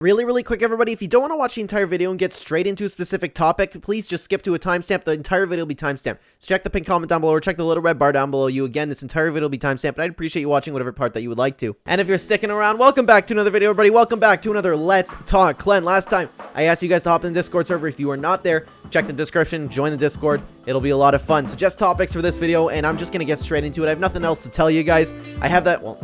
Really quick, everybody, if you don't want to watch the entire video and get straight into a specific topic, please just skip to a timestamp. The entire video will be timestamped. So check the pinned comment down below or check the little red bar down below you. Again, this entire video will be timestamped, but I'd appreciate you watching whatever part that you would like to. And if you're sticking around, welcome back to another video, everybody. Welcome back to another Let's Talk Clen. Last time, I asked you guys to hop in the Discord server. If you are not there, check the description, join the Discord. It'll be a lot of fun. Suggest topics for this video, and I'm just going to get straight into it. I have nothing else to tell you guys. I have that, well,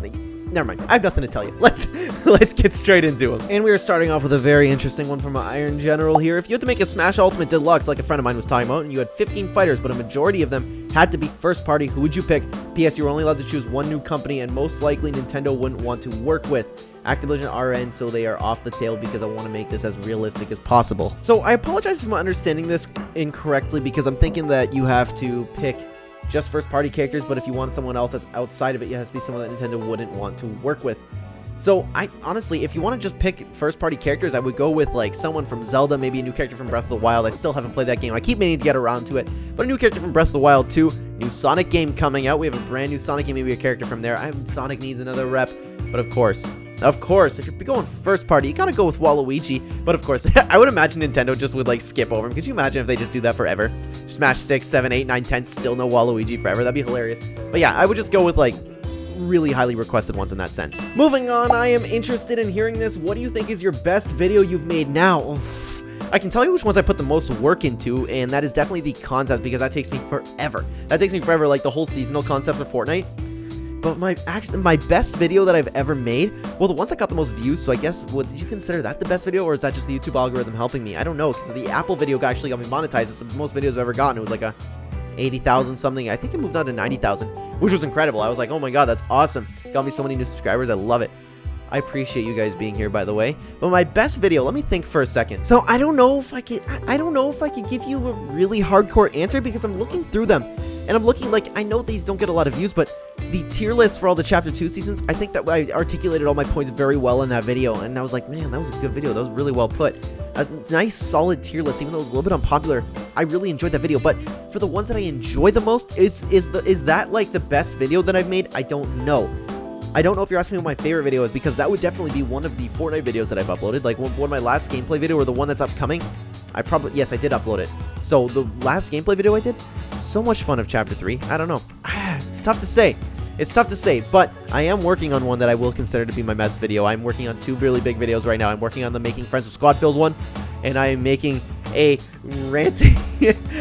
never mind. I have nothing to tell you. Let's get straight into it. And we are starting off with a very interesting one from Iron General here. If you had to make a Smash Ultimate Deluxe, like a friend of mine was talking about, and you had 15 fighters, but a majority of them had to be first party, who would you pick? PS, you were only allowed to choose one new company, and most likely Nintendo wouldn't want to work with. Activision RN, so they are off the tail because I want to make this as realistic as possible. So I apologize for understanding this incorrectly because I'm thinking that you have to pick just first party characters, but if you want someone else that's outside of it, it has to be someone that Nintendo wouldn't want to work with. So I honestly, if you want to just pick first party characters, I would go with like someone from Zelda, maybe a new character from Breath of the Wild. I still haven't played that game. I keep meaning to get around to it, but a new character from Breath of the Wild too. New Sonic game coming out. We have a brand new Sonic game, maybe a character from there. Sonic needs another rep, but of course, if you're going first party, you gotta go with Waluigi. But of course, I would imagine Nintendo just would like skip over him. Could you imagine if they just do that forever? Smash 6, 7, 8, 9, 10, still no Waluigi forever. That'd be hilarious. But yeah, I would just go with like really highly requested ones in that sense. Moving on, I am interested in hearing this. What do you think is your best video you've made now? Oof. I can tell you which ones I put the most work into, and that is definitely the concept because that takes me forever. Like the whole seasonal concept of Fortnite. But my best video that I've ever made, well, the ones that got the most views, so I guess, did you consider that the best video, or is that just the YouTube algorithm helping me? I don't know, because the Apple video actually got me monetized. It's the most videos I've ever gotten. It was like a 80,000 something. I think it moved on to 90,000, which was incredible. I was like, oh my god, that's awesome. Got me so many new subscribers. I love it. I appreciate you guys being here, by the way. But my best video, let me think for a second. So I don't know if I could give you a really hardcore answer because I'm looking through them. And I'm looking, like, I know these don't get a lot of views, but the tier list for all the Chapter 2 seasons, I think that I articulated all my points very well in that video. And I was like, man, that was a good video. That was really well put. A nice, solid tier list, even though it was a little bit unpopular. I really enjoyed that video. But for the ones that I enjoy the most, is that, like, the best video that I've made? I don't know. I don't know if you're asking me what my favorite video is, because that would definitely be one of the Fortnite videos that I've uploaded. Like, one of my last gameplay video, or the one that's upcoming. Yes, I did upload it. So the last gameplay video I did, so much fun of Chapter 3. I don't know. It's tough to say. But I am working on one that I will consider to be my best video. I'm working on 2 really big videos right now. I'm working on the Making Friends with Squad Fills one, and I am making a ranting.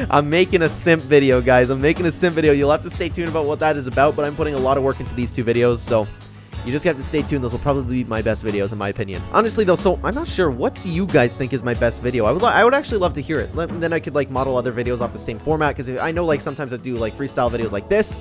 I'm making a simp video, guys. I'm making a simp video. You'll have to stay tuned about what that is about, but I'm putting a lot of work into these 2 videos, so you just have to stay tuned. Those will probably be my best videos, in my opinion. Honestly, though, so I'm not sure. What do you guys think is my best video? I would actually love to hear it. Then I could, like, model other videos off the same format, because I know, like, sometimes I do, like, freestyle videos like this,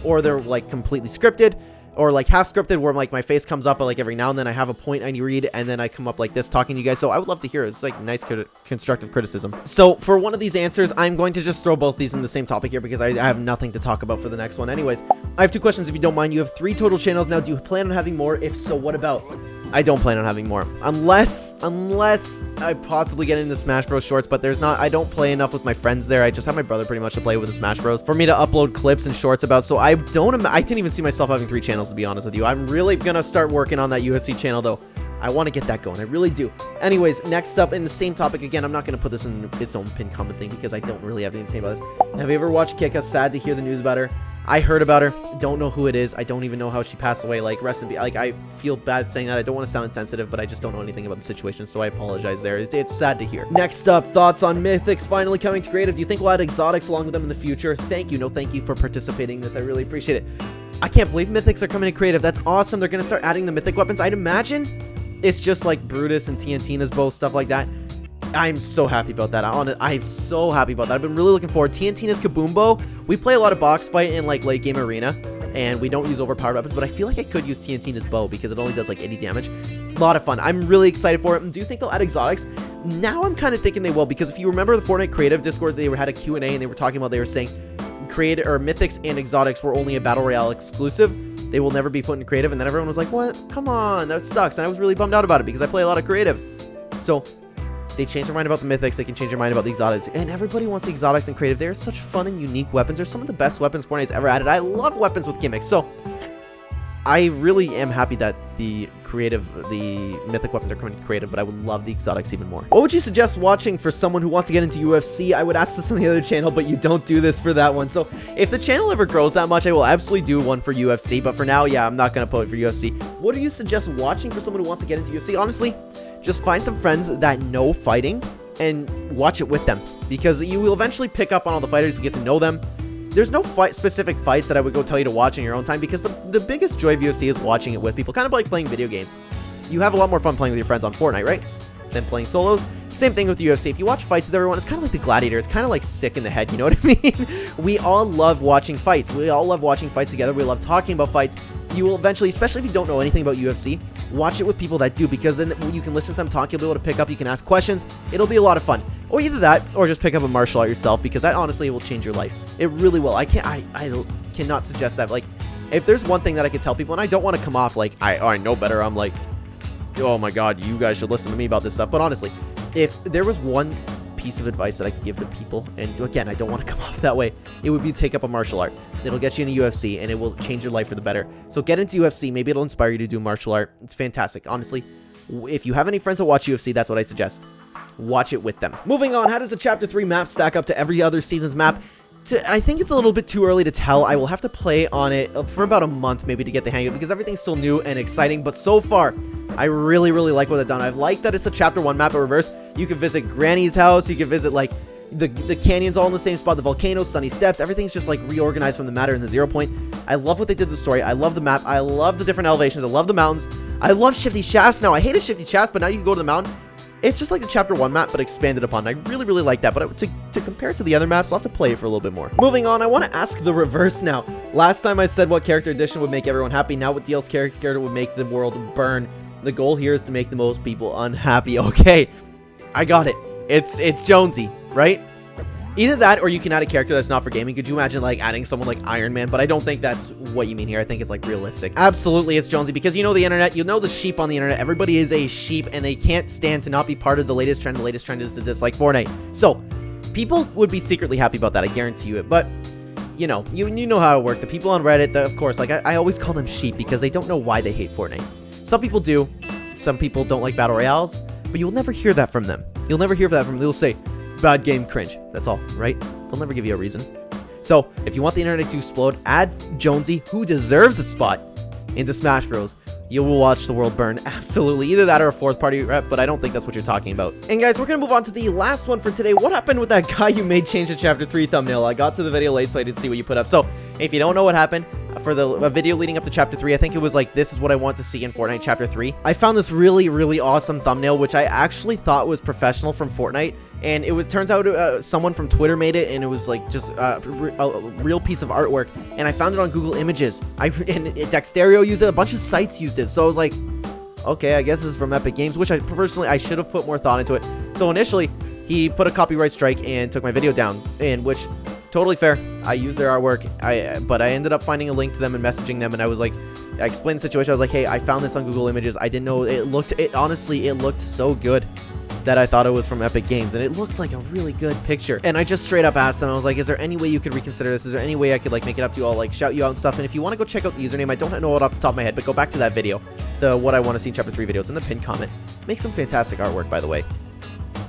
or they're, like, completely scripted, or, like, half scripted, where, like, my face comes up, like, every now and then I have a point I need to read, and then I come up like this talking to you guys. So I would love to hear it. It's, like, nice constructive criticism. So for one of these answers, I'm going to just throw both these in the same topic here, because I have nothing to talk about for the next one. Anyways, I have 2 questions if you don't mind. You have 3 total channels now. Do you plan on having more? If so, what about? I don't plan on having more. Unless I possibly get into Smash Bros Shorts, but I don't play enough with my friends there. I just have my brother pretty much to play with the Smash Bros for me to upload clips and shorts about. So I didn't even see myself having 3 channels, to be honest with you. I'm really gonna start working on that UFC channel though. I want to get that going. I really do. Anyways, next up in the same topic again, I'm not going to put this in its own pinned comment thing because I don't really have anything to say about this. Have you ever watched Kika? Sad to hear the news about her. I heard about her. Don't know who it is. I don't even know how she passed away. Like, rest in peace. Like, I feel bad saying that. I don't want to sound insensitive, but I just don't know anything about the situation, so I apologize there. It's sad to hear. Next up, thoughts on Mythics finally coming to creative. Do you think we'll add exotics along with them in the future? Thank you. No, thank you for participating in this. I really appreciate it. I can't believe Mythics are coming to creative. That's awesome. They're going to start adding the Mythic weapons. I'd imagine it's just like Brutus and TNTina's bow, stuff like that. I'm so happy about that. I'm so happy about that. I've been really looking forward. TNTina's Kaboom Bow. We play a lot of box fight in like late game arena, and we don't use overpowered weapons, but I feel like I could use TNTina's bow because it only does like 80 damage. A lot of fun. I'm really excited for it. Do you think they'll add exotics? Now I'm kind of thinking they will, because if you remember the Fortnite Creative Discord, they had a Q&A and they were talking about, they were saying Mythics and exotics were only a Battle Royale exclusive. They will never be put in creative, and then everyone was like, what? Come on, that sucks. And I was really bummed out about it because I play a lot of creative. So they changed their mind about the Mythics. They can change their mind about the exotics, and everybody wants the exotics and creative. They're such fun and unique weapons. They're some of the best weapons Fortnite's ever added. I love weapons with gimmicks. So I really am happy that the mythic weapons are coming to creative, but I would love the exotics even more. What would you suggest watching for someone who wants to get into UFC? I would ask this on the other channel, but you don't do this for that one. So if the channel ever grows that much, I will absolutely do one for UFC, but for now, yeah, I'm not going to put it for UFC. What do you suggest watching for someone who wants to get into UFC? Honestly, just find some friends that know fighting and watch it with them, because you will eventually pick up on all the fighters and get to know them. There's no specific fights that I would go tell you to watch in your own time, because the biggest joy of UFC is watching it with people, kind of like playing video games. You have a lot more fun playing with your friends on Fortnite, right? Than playing solos. Same thing with UFC. If you watch fights with everyone, it's kind of like the Gladiator. It's kind of like sick in the head, you know what I mean? We all love watching fights. We all love watching fights together. We love talking about fights. You will eventually, especially if you don't know anything about UFC, watch it with people that do, because then you can listen to them talk, you'll be able to pick up, you can ask questions, it'll be a lot of fun. Or either that, or just pick up a martial art yourself, because that honestly will change your life. It really will. I cannot suggest that. Like, if there's one thing that I could tell people, and I don't want to come off like, I know better, I'm like, oh my god, you guys should listen to me about this stuff, but honestly, if there was one piece of advice that I could give to people, and again, I don't want to come off that way, it would be take up a martial art. It'll get you into UFC, and it will change your life for the better. So get into UFC. Maybe it'll inspire you to do martial art. It's fantastic. Honestly, if you have any friends that watch UFC, that's what I suggest. Watch it with them. Moving on, how does the Chapter 3 map stack up to every other season's map? I think it's a little bit too early to tell. I will have to play on it for about a month maybe to get the hang of it, because everything's still new and exciting, but so far, I really like what they've done. I've liked that it's a Chapter 1 map in reverse. You can visit Granny's house, you can visit, like, the canyons all in the same spot, the volcanoes, sunny steps, everything's just, like, reorganized from the matter in the 0 point. I love what they did to the story. I love the map. I love the different elevations. I love the mountains. I love shifty shafts now. I hated shifty shafts, but now you can go to the mountain. It's just like the Chapter 1 map, but expanded upon. I really like that, but to compare it to the other maps, I'll have to play it for a little bit more. Moving on, I want to ask the reverse now. Last time I said what character addition would make everyone happy. Now what DLC character would make the world burn. The goal here is to make the most people unhappy. Okay, I got it. It's Jonesy, right? Either that, or you can add a character that's not for gaming. Could you imagine, like, adding someone like Iron Man? But I don't think that's what you mean here. I think it's, like, realistic. Absolutely, it's Jonesy, because you know the internet. You know the sheep on the internet. Everybody is a sheep, and they can't stand to not be part of the latest trend. The latest trend is to dislike Fortnite. So, people would be secretly happy about that. I guarantee you it. But, you know how it worked. The people on Reddit, of course, like, I always call them sheep, because they don't know why they hate Fortnite. Some people do. Some people don't like Battle Royales, but you'll never hear that from them. You'll never hear that from them. They'll say, bad game, cringe. That's all, right? They'll never give you a reason. So, if you want the internet to explode, add Jonesy, who deserves a spot, into Smash Bros. You will watch the world burn. Absolutely. Either that or a fourth party rep, but I don't think that's what you're talking about. And guys, we're going to move on to the last one for today. What happened with that guy you made change the Chapter 3 thumbnail? I got to the video late, so I didn't see what you put up. So, if you don't know what happened, for the video leading up to Chapter 3, I think it was like, this is what I want to see in Fortnite Chapter 3. I found this really awesome thumbnail, which I actually thought was professional from Fortnite. And turns out someone from Twitter made it, and it was like just a real piece of artwork. And I found it on Google Images. And Dexterio used it, a bunch of sites used it. So I was like, okay, I guess this is from Epic Games, which I should have put more thought into it. So initially, he put a copyright strike and took my video down, and which, totally fair. I used their artwork, but I ended up finding a link to them and messaging them, and I was like, I explained the situation. I was like, hey, I found this on Google Images. I didn't know honestly, it looked so good that I thought it was from Epic Games, and it looked like a really good picture. And I just straight up asked them, I was like, is there any way you could reconsider this? Is there any way I could, like, make it up to you all, like, shout you out and stuff? And if you want to go check out the username, I don't know it off the top of my head, but go back to that video, the what I want to see in Chapter 3 videos, in the pinned comment. Make some fantastic artwork, by the way.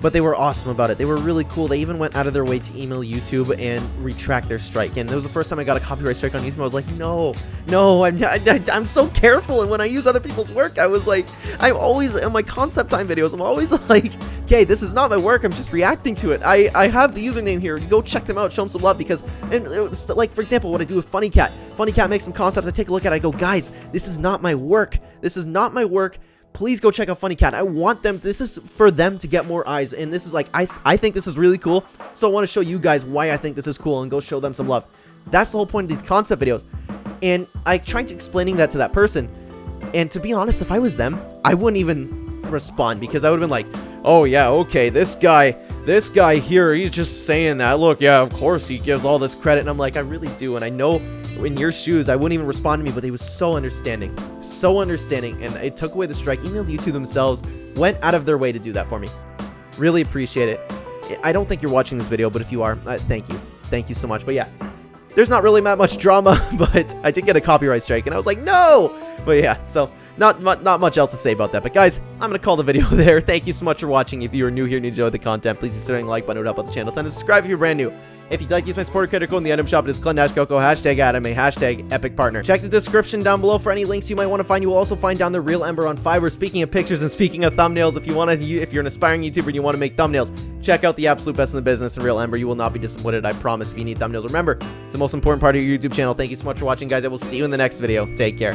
But they were awesome about it. They were really cool. They even went out of their way to email YouTube and retract their strike. And it was the first time I got a copyright strike on YouTube. I was like, no, I'm so careful. And when I use other people's work, I was like, I'm always, in my concept time videos, I'm always like, okay, this is not my work. I'm just reacting to it. I have the username here. Go check them out. Show them some love, because, and it was like, for example, what I do with Funny Cat. Funny Cat makes some concepts. I take a look at it. I go, guys, this is not my work. This is not my work. Please go check out Funny Cat. I want them, this is for them to get more eyes, and this is like, I think this is really cool, so I want to show you guys why I think this is cool, and go show them some love. That's the whole point of these concept videos. And I tried to explaining that to that person, and to be honest, if I was them, I wouldn't even respond, because I would have been like, oh yeah, okay, this guy here, he's just saying that, look, yeah, of course he gives all this credit, and I'm like, I really do, and I know in your shoes, I wouldn't even respond to me, but they was so understanding, and it took away the strike, emailed YouTube themselves, went out of their way to do that for me. Really appreciate it. I don't think you're watching this video, but if you are, thank you so much. But yeah, there's not really that much drama, but I did get a copyright strike, and I was like, no! But yeah, so not much else to say about that. But guys, I'm gonna call the video there. Thank you so much for watching. If you are new here and you enjoyed the content, please consider hitting the like button. It would help out the channel. And subscribe if you're brand new. If you'd like to use my supporter credit code in the item shop, it is CLEN-GOCO, hashtag anime, hashtag epic partner. Check the description down below for any links you might want to find. You will also find down the real Ember on Fiverr. Speaking of pictures and speaking of thumbnails, if you're an aspiring YouTuber and you want to make thumbnails, check out the absolute best in the business and real Ember. You will not be disappointed, I promise, if you need thumbnails. Remember, it's the most important part of your YouTube channel. Thank you so much for watching, guys. I will see you in the next video. Take care.